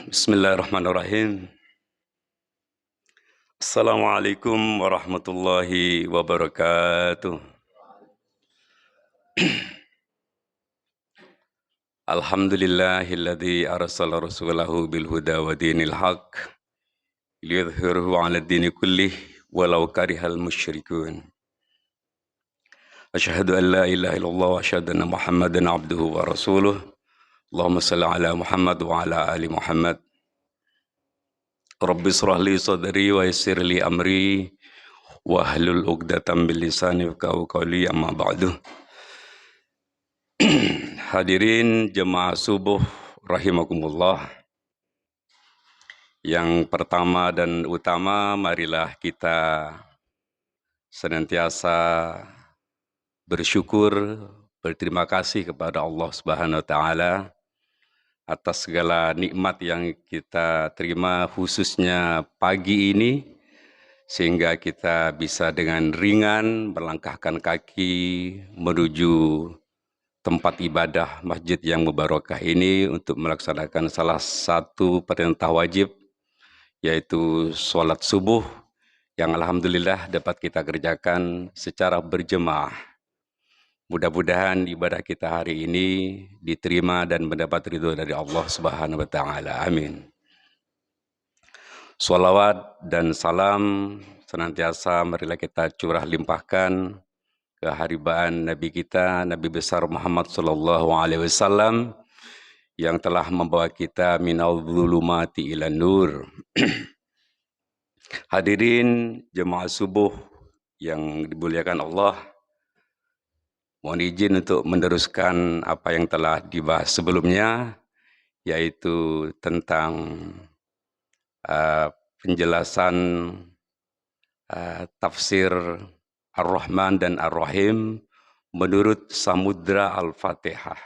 Bismillahirrahmanirrahim. Assalamualaikum warahmatullahi wabarakatuh. Alhamdulillahilladzi arsala rasulahu bil huda wa dinil haq liyudhhirahu 'ala dini kullih walau karihal musyrikun. Asyhadu an la ilaha illallah wa asyhadu anna Muhammadan abduhu wa rasuluh. Allahumma shalli ala Muhammad wa ala ali Muhammad. Rabbi shrah li sadri wa yassir li amri wahlul 'uqdatam min lisani yafqahu qawli amma ba'du. Hadirin jemaah subuh rahimakumullah. Yang pertama dan utama, marilah kita senantiasa bersyukur, berterima kasih kepada Allah Subhanahu wa taala atas segala nikmat yang kita terima, khususnya pagi ini, sehingga kita bisa dengan ringan melangkahkan kaki menuju tempat ibadah masjid yang mubarakah ini untuk melaksanakan salah satu perintah wajib, yaitu sholat subuh, yang alhamdulillah dapat kita kerjakan secara berjemaah. Mudah-mudahan ibadah kita hari ini diterima dan mendapat ridho dari Allah Subhanahu wa taala. Amin. Shalawat dan salam senantiasa marilah kita curah limpahkan keharibaan Nabi kita, Nabi besar Muhammad sallallahu alaihi wasallam, yang telah membawa kita minal dzulumati ilan nur. Hadirin jemaah subuh yang dimuliakan Allah, mohon izin untuk meneruskan apa yang telah dibahas sebelumnya, yaitu tentang penjelasan tafsir Ar-Rahman dan Ar-Rahim menurut Samudra Al-Fatihah.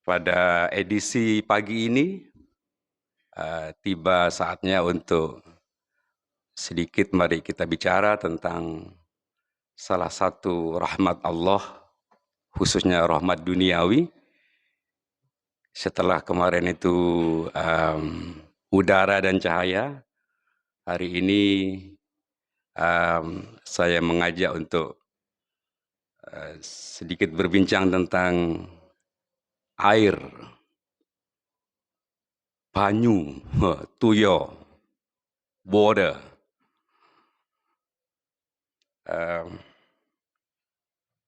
Pada edisi pagi ini tiba saatnya untuk sedikit mari kita bicara tentang salah satu rahmat Allah, khususnya rahmat duniawi. Setelah kemarin itu udara dan cahaya, hari ini saya mengajak untuk sedikit berbincang tentang air, banyu, tuyo, water.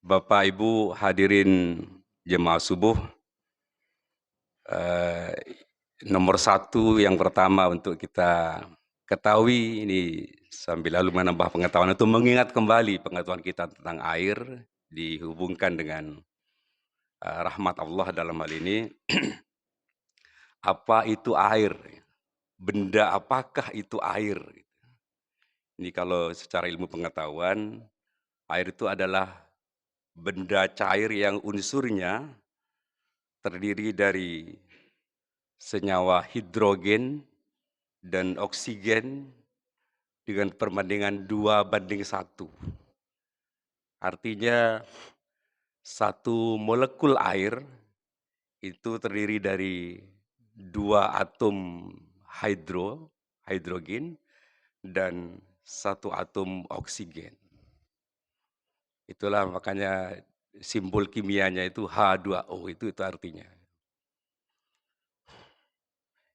Bapak Ibu hadirin jemaah subuh, nomor satu yang pertama untuk kita ketahui ini sambil lalu menambah pengetahuan itu mengingat kembali pengetahuan kita tentang air dihubungkan dengan rahmat Allah dalam hal ini. Apa itu air? Benda apakah itu air? Ini kalau secara ilmu pengetahuan, air itu adalah benda cair yang unsurnya terdiri dari senyawa hidrogen dan oksigen dengan perbandingan 2:1. Artinya satu molekul air itu terdiri dari 2 atom hidrogen dan 1 atom oksigen. Itulah makanya simbol kimianya itu H2O, itu artinya.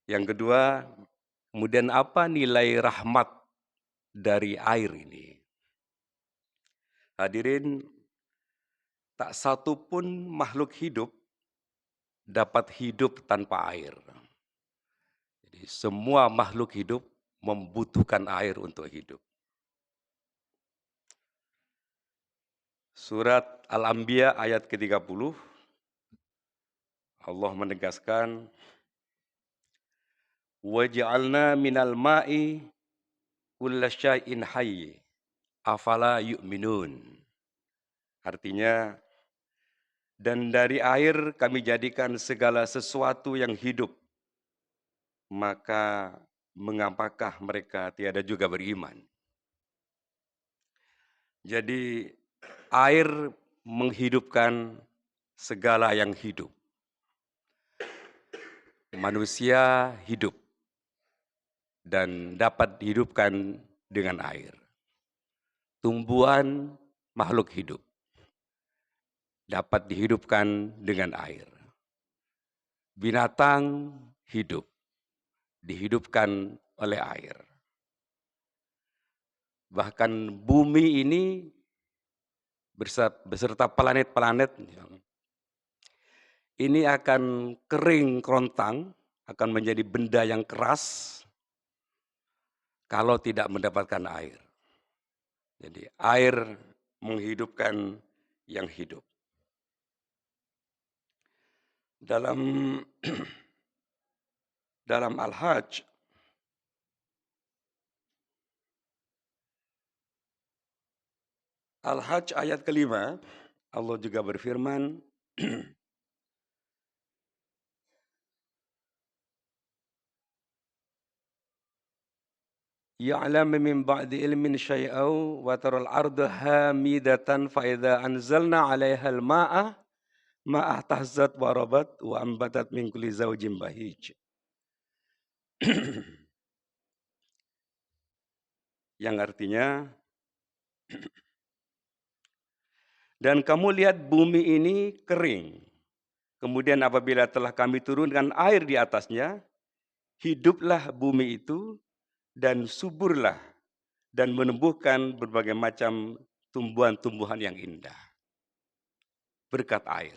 Yang kedua, kemudian apa nilai rahmat dari air ini? Hadirin, tak satu pun makhluk hidup dapat hidup tanpa air. Jadi semua makhluk hidup membutuhkan air untuk hidup. Surat Al-Anbiya ayat ke-30, Allah menegaskan, وَجَعَلْنَا مِنَ الْمَاءِ كُلَّ شَيْءٍ حَيٍّ أَفَلَا يُؤْمِنُونَ. Artinya, dan dari air kami jadikan segala sesuatu yang hidup, maka mengapakah mereka tiada juga beriman? Jadi air menghidupkan segala yang hidup. manusia hidup dan dapat dihidupkan dengan air. Tumbuhan makhluk hidup dapat dihidupkan dengan air. Binatang hidup dihidupkan oleh air. Bahkan bumi ini beserta planet-planet ini akan kering kerontang, akan menjadi benda yang keras kalau tidak mendapatkan air. Jadi air menghidupkan yang hidup. Dalam dalam Al-Hajj ayat kelima, Allah juga berfirman, Ya'lamu min ba'di ilmin syai'au wa taral arda hamidatan fa idza anzalna 'alaihal ma'a tazzat wa rabat wa ambatat min kulli zawjin bahij. Yang artinya, dan kamu lihat bumi ini kering. Kemudian apabila telah kami turunkan air di atasnya, hiduplah bumi itu dan suburlah dan menumbuhkan berbagai macam tumbuhan-tumbuhan yang indah. Berkat air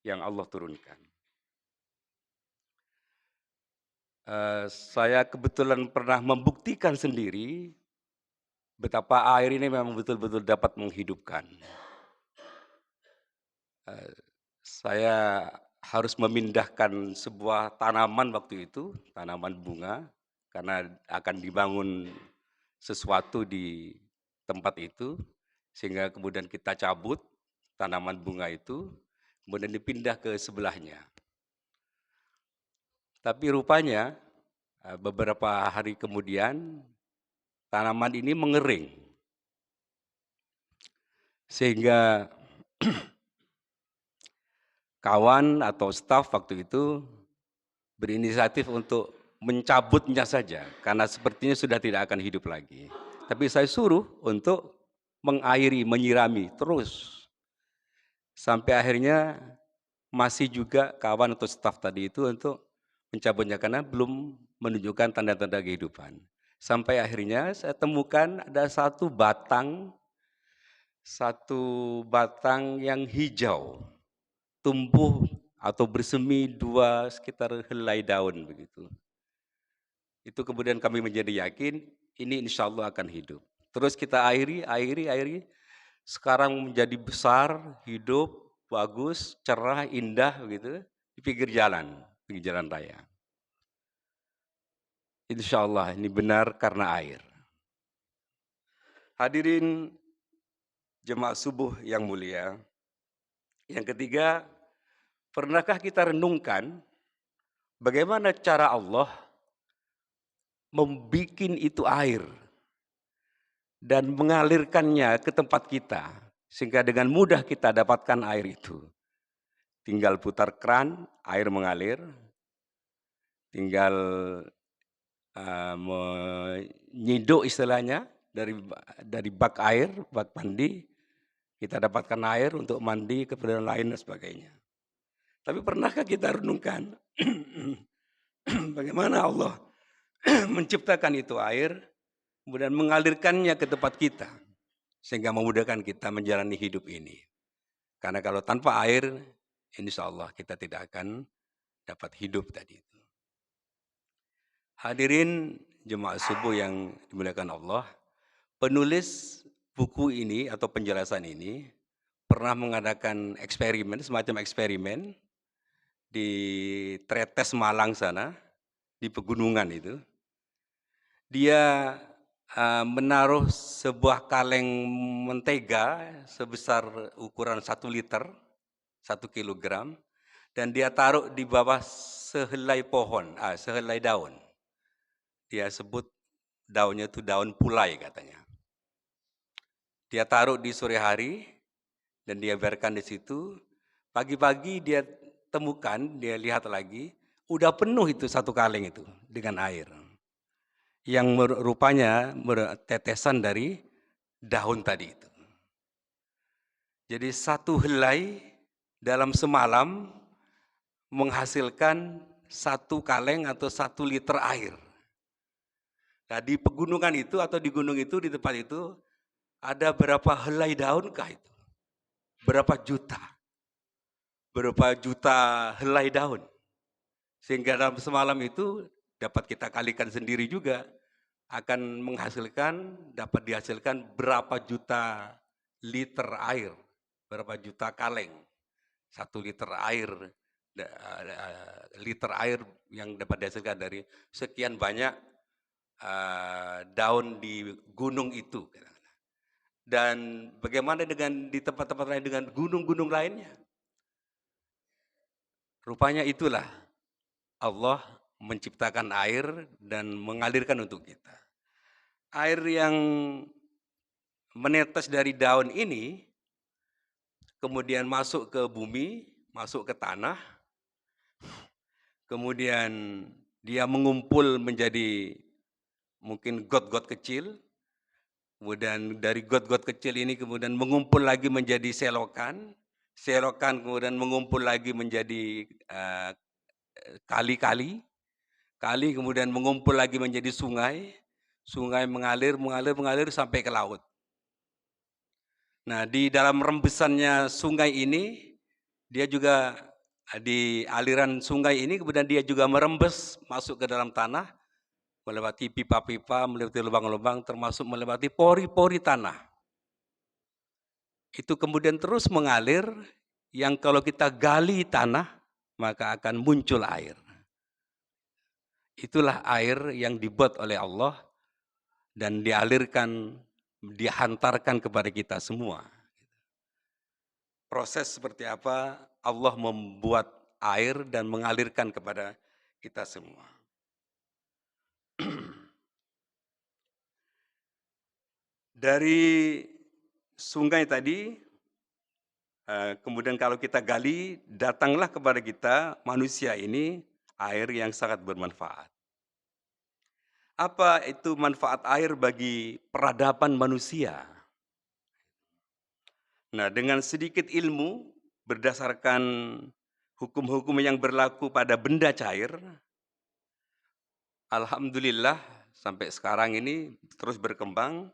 yang Allah turunkan. Saya kebetulan pernah membuktikan sendiri betapa air ini memang betul-betul dapat menghidupkan. Saya harus memindahkan sebuah tanaman waktu itu, tanaman bunga, karena akan dibangun sesuatu di tempat itu, sehingga kemudian kita cabut tanaman bunga itu, kemudian dipindah ke sebelahnya. Tapi rupanya beberapa hari kemudian tanaman ini mengering. Sehingga kawan atau staf waktu itu berinisiatif untuk mencabutnya saja, karena sepertinya sudah tidak akan hidup lagi. Tapi saya suruh untuk mengairi, menyirami terus. Sampai akhirnya masih juga kawan atau staf tadi itu untuk mencabutnya, karena belum menunjukkan tanda-tanda kehidupan. Sampai akhirnya saya temukan ada satu batang yang hijau, tumbuh atau bersemi sekitar helai daun begitu. Itu kemudian kami menjadi yakin ini insya Allah akan hidup. Terus kita airi, sekarang menjadi besar, hidup, bagus, cerah, indah begitu di pinggir jalan raya. Insya Allah ini benar karena air. Hadirin jemaah subuh yang mulia. Yang ketiga, pernahkah kita renungkan bagaimana cara Allah membuat itu air dan mengalirkannya ke tempat kita, sehingga dengan mudah kita dapatkan air itu. Tinggal putar keran, air mengalir. Tinggal menyiduk istilahnya dari bak air, bak mandi, kita dapatkan air untuk mandi, keperluan lain dan sebagainya. Tapi pernahkah kita renungkan bagaimana Allah menciptakan itu air, kemudian mengalirkannya ke tempat kita, sehingga memudahkan kita menjalani hidup ini. Karena kalau tanpa air, insya Allah kita tidak akan dapat hidup tadi itu. Hadirin jemaah subuh yang dimuliakan Allah, penulis buku ini atau penjelasan ini pernah mengadakan eksperimen, semacam eksperimen di Tretes Malang sana, di pegunungan itu. Dia menaruh sebuah kaleng mentega sebesar ukuran 1 liter, 1 kilogram, dan dia taruh di bawah sehelai pohon, sehelai daun. Dia sebut daunnya itu daun pulai katanya. Dia taruh di sore hari dan dia biarkan di situ. Pagi-pagi dia temukan, dia lihat lagi, udah penuh itu satu kaleng itu dengan air. Yang rupanya tetesan dari daun tadi itu. Jadi satu helai dalam semalam menghasilkan satu kaleng atau 1 liter air. Nah di pegunungan itu atau di gunung itu, di tempat itu, ada berapa helai daunkah itu? Berapa juta? Berapa juta helai daun? Sehingga dalam semalam itu dapat kita kalikan sendiri juga, akan dapat dihasilkan berapa juta liter air, berapa juta kaleng, 1 liter air, liter air yang dapat dihasilkan dari sekian banyak daun di gunung itu. Dan bagaimana dengan di tempat-tempat lain, dengan gunung-gunung lainnya? Rupanya itulah Allah menciptakan air dan mengalirkan untuk kita. Air yang menetes dari daun ini kemudian masuk ke bumi, masuk ke tanah, kemudian dia mengumpul menjadi mungkin got-got kecil, kemudian dari got-got kecil ini kemudian mengumpul lagi menjadi selokan, selokan kemudian mengumpul lagi menjadi kali-kali, kali kemudian mengumpul lagi menjadi sungai, sungai mengalir sampai ke laut. Nah, di dalam rembesannya sungai ini, dia juga di aliran sungai ini kemudian dia juga merembes masuk ke dalam tanah, melewati pipa-pipa, melewati lubang-lubang, termasuk melewati pori-pori tanah. Itu kemudian terus mengalir, yang kalau kita gali tanah, maka akan muncul air. Itulah air yang dibuat oleh Allah dan dialirkan, dihantarkan kepada kita semua. Proses seperti apa Allah membuat air dan mengalirkan kepada kita semua. Dari sungai tadi, kemudian kalau kita gali, datanglah kepada kita manusia ini air yang sangat bermanfaat. Apa itu manfaat air bagi peradaban manusia? Nah, dengan sedikit ilmu berdasarkan hukum-hukum yang berlaku pada benda cair, alhamdulillah sampai sekarang ini terus berkembang,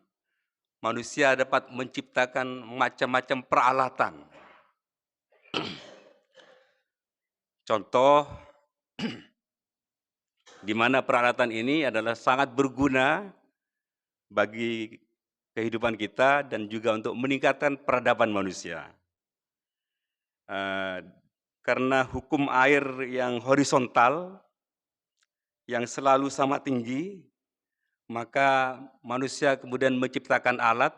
manusia dapat menciptakan macam-macam peralatan. Contoh, di mana peralatan ini adalah sangat berguna bagi kehidupan kita dan juga untuk meningkatkan peradaban manusia. Karena hukum air yang horizontal, yang selalu sama tinggi, maka manusia kemudian menciptakan alat,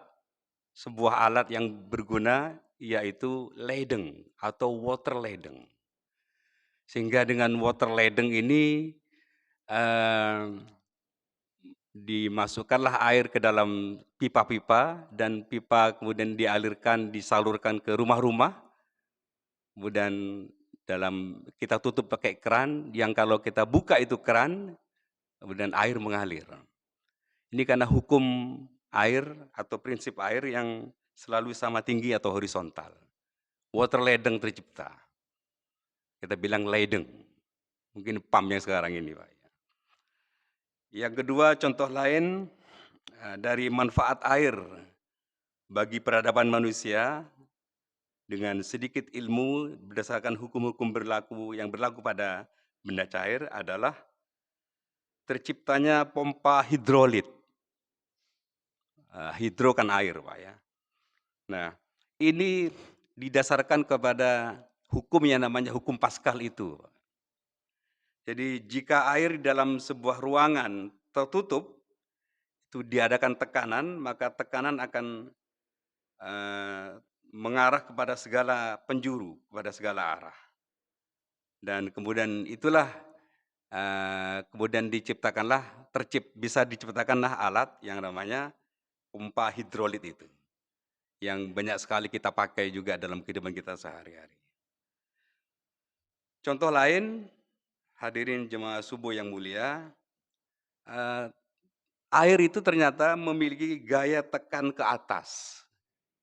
sebuah alat yang berguna, yaitu ledeng atau water ledeng. Sehingga dengan water ledeng ini dimasukkanlah air ke dalam pipa-pipa dan pipa kemudian dialirkan, disalurkan ke rumah-rumah. Kemudian kita tutup pakai keran yang kalau kita buka itu keran, kemudian air mengalir. Ini karena hukum air atau prinsip air yang selalu sama tinggi atau horizontal. Water ledeng tercipta. Kita bilang ledeng. Mungkin pump yang sekarang ini, Pak. Yang kedua, contoh lain dari manfaat air bagi peradaban manusia dengan sedikit ilmu berdasarkan hukum-hukum yang berlaku pada benda cair adalah terciptanya pompa hidrolit. Hidro kan air, Pak ya. Nah, ini didasarkan kepada hukum yang namanya hukum Pascal itu. Jadi jika air dalam sebuah ruangan tertutup, itu diadakan tekanan, maka tekanan akan mengarah kepada segala penjuru, kepada segala arah. Dan kemudian itulah kemudian bisa diciptakanlah alat yang namanya pompa hidrolit itu, yang banyak sekali kita pakai juga dalam kehidupan kita sehari-hari. Contoh lain, Hadirin jemaah subuh yang mulia, eh, air itu ternyata memiliki gaya tekan ke atas.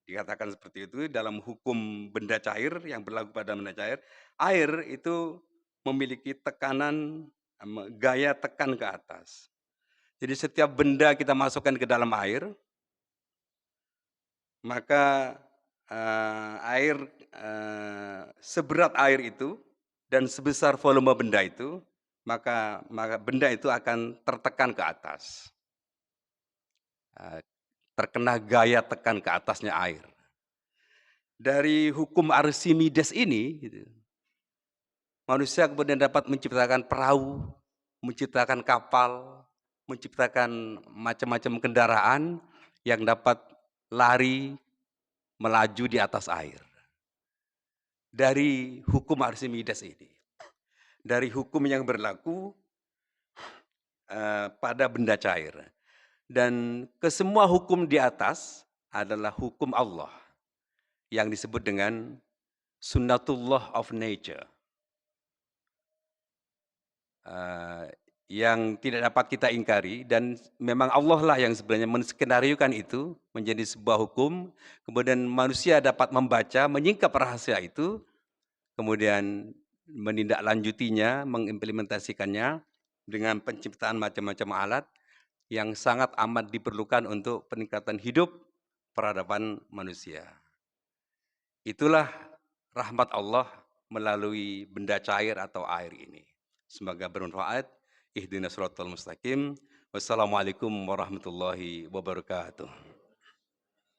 Dikatakan seperti itu dalam hukum benda cair yang berlaku pada benda cair. Air itu memiliki tekanan, gaya tekan ke atas. Jadi setiap benda kita masukkan ke dalam air, maka air seberat air itu dan sebesar volume benda itu, maka benda itu akan tertekan ke atas. Terkena gaya tekan ke atasnya air. Dari hukum Archimedes ini, gitu, manusia kemudian dapat menciptakan perahu, menciptakan kapal, menciptakan macam-macam kendaraan yang dapat lari, melaju di atas air. Dari hukum Archimedes ini, dari hukum yang berlaku pada benda cair. Dan kesemua hukum di atas adalah hukum Allah yang disebut dengan sunnatullah of nature. Yang tidak dapat kita ingkari, dan memang Allah lah yang sebenarnya menskenariokan itu menjadi sebuah hukum, kemudian manusia dapat membaca, menyingkap rahasia itu, kemudian menindaklanjutinya, mengimplementasikannya dengan penciptaan macam-macam alat yang sangat amat diperlukan untuk peningkatan hidup peradaban manusia. Itulah rahmat Allah melalui benda cair atau air ini. Semoga bermanfaat. Ihdinas siratal mustaqim. Wassalamualaikum warahmatullahi wabarakatuh.